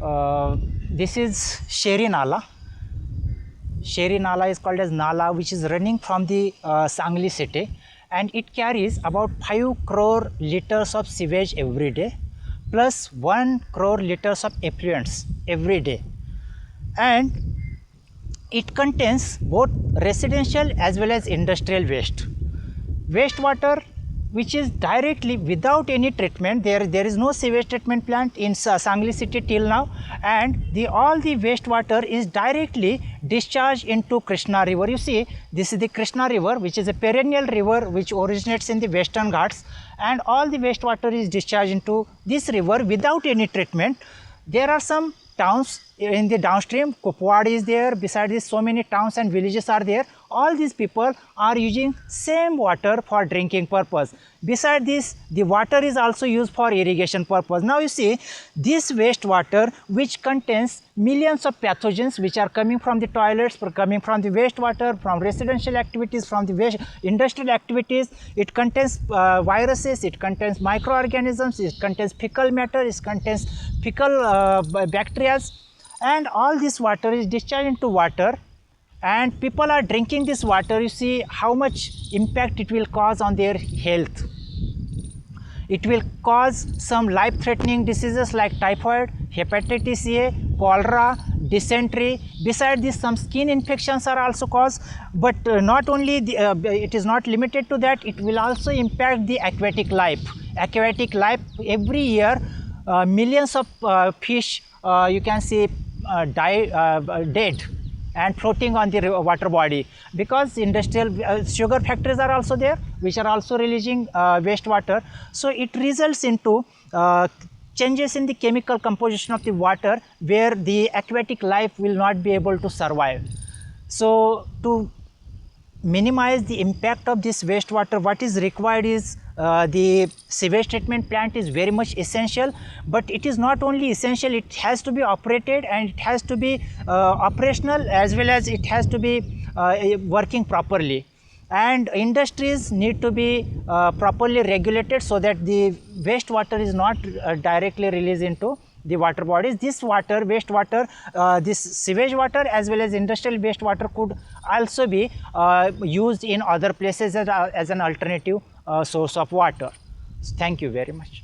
This is Sheri Nala. Sheri Nala is called as Nala, which is running from the Sangli city, and it carries about 5 crore liters of sewage every day, plus 1 crore liters of effluents every day. And it contains both residential as well as industrial waste. Wastewater which is directly without any treatment. There is no sewage treatment plant in Sangli city till now, and all the wastewater is directly discharged into Krishna river. You see, this is the Krishna river, which is a perennial river which originates in the Western Ghats, and all the wastewater is discharged into this river without any treatment. There are some towns in the downstream. Kupwad is there. Beside this, so many towns and villages are there. All these people are using same water for drinking purpose. Beside this, the water is also used for irrigation purpose. Now you see, this wastewater which contains millions of pathogens which are coming from the toilets, coming from the wastewater, from residential activities, from the industrial activities. It contains viruses, it contains microorganisms, it contains fecal matter, it contains fecal bacteria, and all this water is discharged into water, and people are drinking this water. You see how much impact it will cause on their health. It will cause some life-threatening diseases like typhoid, hepatitis A, cholera, dysentery. Besides this, some skin infections are also caused. But not only it is not limited to that, it will also impact the aquatic life. Aquatic life, every year millions of fish you can see dead and floating on the water body, because industrial sugar factories are also there, which are also releasing wastewater. So it results into changes in the chemical composition of the water, where the aquatic life will not be able to survive. So to minimize the impact of this wastewater, what is required is the sewage treatment plant is very much essential, but it is not only essential, it has to be operated, and it has to be operational, as well as it has to be working properly. And industries need to be properly regulated so that the wastewater is not directly released into the water bodies. This water, wastewater, this sewage water as well as industrial wastewater could also be used in other places as an alternative source of water. Thank you very much.